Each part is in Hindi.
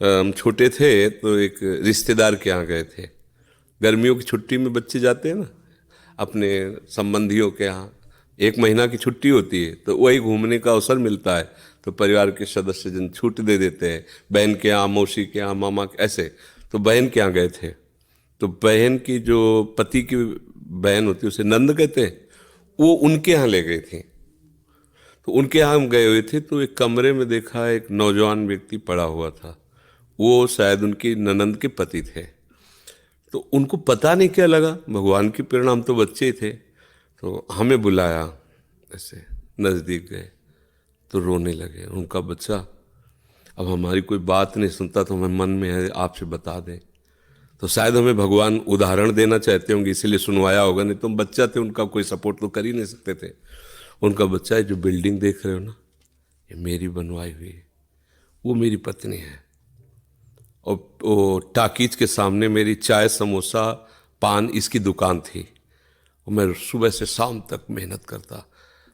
हम छोटे थे तो एक रिश्तेदार के यहाँ गए थे। गर्मियों की छुट्टी में बच्चे जाते हैं ना अपने संबंधियों के यहाँ, 1 महीना की छुट्टी होती है तो वही घूमने का अवसर मिलता है, तो परिवार के सदस्य जन छूट दे देते हैं, बहन के यहाँ, मौसी के यहाँ, मामा के ऐसे। तो बहन के यहाँ गए थे, तो बहन की जो पति की बहन होती है उसे नंद कहते हैं, वो उनके यहाँ ले गई थी। तो उनके यहाँ हम गए हुए थे तो एक कमरे में देखा एक नौजवान व्यक्ति पड़ा हुआ था, वो शायद उनकी ननंद के पति थे। तो उनको पता नहीं क्या लगा, भगवान की प्रेरणा, हम तो बच्चे ही थे, तो हमें बुलाया, ऐसे नज़दीक गए तो रोने लगे। उनका बच्चा अब हमारी कोई बात नहीं सुनता तो हमें मन में है आपसे बता दें। तो शायद हमें भगवान उदाहरण देना चाहते होंगे इसलिए सुनवाया होगा, नहीं तो हम बच्चा थे, उनका कोई सपोर्ट तो कर ही नहीं सकते थे। उनका बच्चा है, जो बिल्डिंग देख रहे हो ना, ये मेरी बनवाई हुई है, वो मेरी पत्नी है, और वो टाकीज के सामने मेरी चाय समोसा पान इसकी दुकान थी, और मैं सुबह से शाम तक मेहनत करता।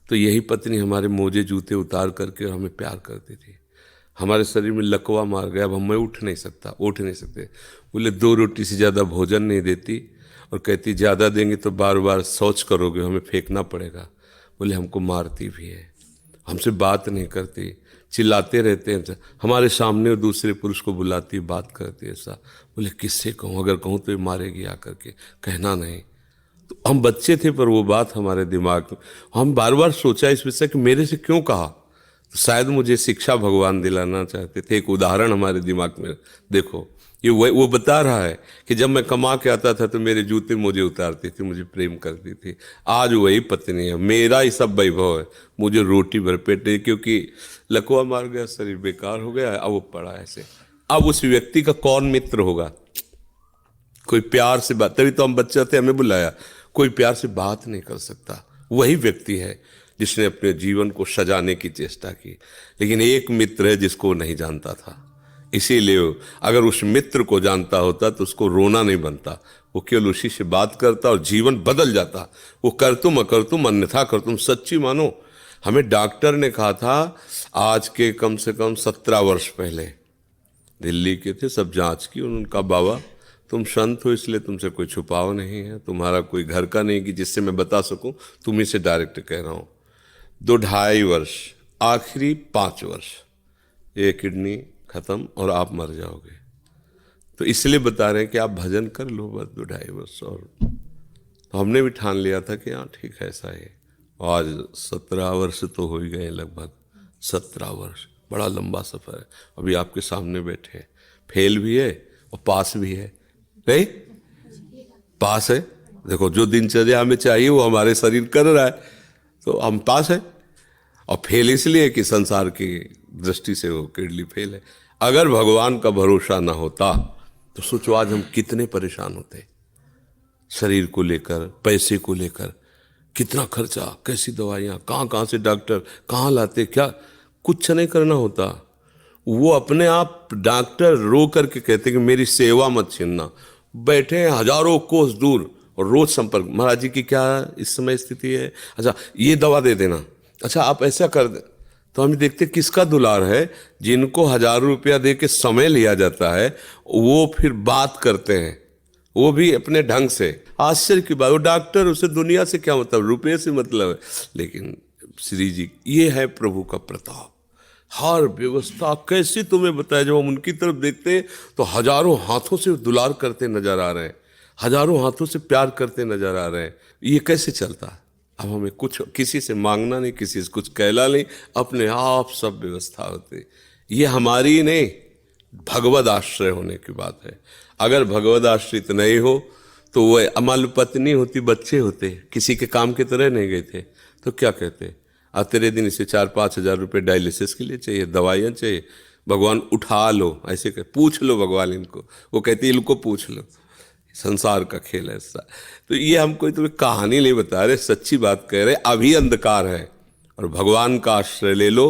तो यही पत्नी हमारे मोजे जूते उतार करके और हमें प्यार करती थी। हमारे शरीर में लकवा मार गया, अब मैं उठ नहीं सकते। बोले 2 रोटी से ज़्यादा भोजन नहीं देती, और कहती ज़्यादा देंगे तो बार बार शौच करोगे, हमें फेंकना पड़ेगा। बोले हमको मारती भी है, हमसे बात नहीं करती, चिल्लाते रहते हैं, हमारे सामने दूसरे पुरुष को बुलाती, बात करती ऐसा। बोले किससे कहूँ, अगर कहूँ तो ये मारेगी आकर के, कहना नहीं। तो हम बच्चे थे पर वो बात हमारे दिमाग में, हम बार बार सोचा इस विषय कि मेरे से क्यों कहा। तो शायद मुझे शिक्षा भगवान दिलाना चाहते थे, एक उदाहरण हमारे दिमाग में। देखो ये वो बता रहा है कि जब मैं कमा के आता था तो मेरे जूते मुझे उतारती थी, मुझे प्रेम करती थी। आज वही पत्नी है, मेरा ही सब वैभव है, मुझे रोटी भर पेट है, क्योंकि लकवा मार गया, शरीर बेकार हो गया, अब वो पड़ा ऐसे। अब उस व्यक्ति का कौन मित्र होगा, कोई प्यार से बात, तभी तो हम बच्चे थे, हमें बुलाया, कोई प्यार से बात नहीं कर सकता। वही व्यक्ति है जिसने अपने जीवन को सजाने की चेष्टा की, लेकिन एक मित्र है जिसको नहीं जानता था। इसीलिए अगर उस मित्र को जानता होता तो उसको रोना नहीं बनता, वो केवल उसी से बात करता और जीवन बदल जाता। वो कर तुम अकर तुम अन्यथा कर तुम, सच्ची मानो। हमें डॉक्टर ने कहा था आज के कम से कम 17 वर्ष पहले, दिल्ली के थे, सब जांच की, उनका बाबा तुम संत हो इसलिए तुमसे कोई छुपाव नहीं है, तुम्हारा कोई घर का नहीं कि जिससे मैं बता सकूं, तुम्ही से डायरेक्ट कह रहा हूं। 2-2.5 वर्ष, आखिरी 5 वर्ष, ये किडनी खत्म और आप मर जाओगे। तो इसलिए बता रहे हैं कि आप भजन कर लो बस 2-2.5 वर्ष। और तो हमने भी ठान लिया था कि हाँ ठीक है ऐसा है। आज 17 वर्ष तो हो ही गए, लगभग 17 वर्ष, बड़ा लंबा सफ़र है। अभी आपके सामने बैठे, फेल भी है और पास भी है, नहीं पास है। देखो जो दिनचर्या हमें चाहिए वो हमारे शरीर कर रहा है, तो हम पास है। और फेल इसलिए कि संसार की दृष्टि से वो किडनी फेल है। अगर भगवान का भरोसा ना होता तो सोचो आज हम कितने परेशान होते, शरीर को लेकर, पैसे को लेकर, कितना खर्चा, कैसी दवाइयाँ, कहाँ से डॉक्टर कहाँ लाते, क्या कुछ नहीं करना होता। वो अपने आप डॉक्टर रो करके कहते कि मेरी सेवा मत छीनना। बैठे हैं हजारों कोस दूर और रोज संपर्क, महाराज जी की क्या इस समय स्थिति है, अच्छा ये दवा दे देना, अच्छा आप ऐसा कर दे। तो हम देखते किसका दुलार है, जिनको हजारों रुपया दे के समय लिया जाता है, वो फिर बात करते हैं, वो भी अपने ढंग से। आश्चर्य की बात, वो डॉक्टर, उसे दुनिया से क्या मतलब, रुपये से मतलब है। लेकिन श्री जी, ये है प्रभु का प्रताप, हर व्यवस्था कैसी तुम्हें बताया। जब हम उनकी तरफ देखते हैं तो हजारों हाथों से दुलार करते नजर आ रहे हैं, हजारों हाथों से प्यार करते नजर आ रहे हैं। ये कैसे चलता है? अब हमें कुछ किसी से मांगना नहीं, किसी से कुछ कहना नहीं, अपने आप सब व्यवस्था होती। ये हमारी नहीं, भगवद आश्रय होने की बात है। अगर भगवद आश्रित नहीं हो तो वह अमल पत्नी होती, बच्चे होते, किसी के काम की तरह नहीं गए थे, तो क्या कहते, तेरे दिन इसे 4-5 हजार रुपये डायलिसिस के लिए चाहिए, दवाइयाँ चाहिए, भगवान उठा लो, ऐसे कह, पूछ लो भगवान इनको, वो कहती इनको पूछ लो। संसार का खेल है ऐसा। तो ये हम कोई तुम्हें कहानी नहीं बता रहे, सच्ची बात कह रहे। अभी अंधकार है और भगवान का आश्रय ले लो,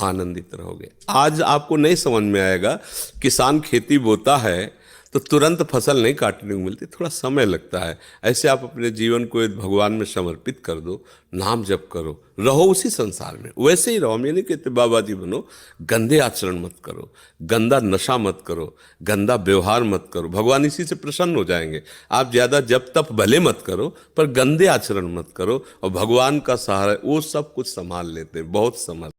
आनंदित रहोगे। आज आपको नहीं समझ में आएगा, किसान खेती बोता है तो तुरंत फसल नहीं काटने को मिलती, थोड़ा समय लगता है। ऐसे आप अपने जीवन को एक भगवान में समर्पित कर दो, नाम जप करो, रहो उसी संसार में, वैसे ही रहो। मैं नहीं कहते बाबा जी बनो, गंदे आचरण मत करो, गंदा नशा मत करो, गंदा व्यवहार मत करो, भगवान इसी से प्रसन्न हो जाएंगे। आप ज़्यादा जप तप भले मत करो, पर गंदे आचरण मत करो, और भगवान का सहारा वो सब कुछ संभाल लेते हैं, बहुत समझ।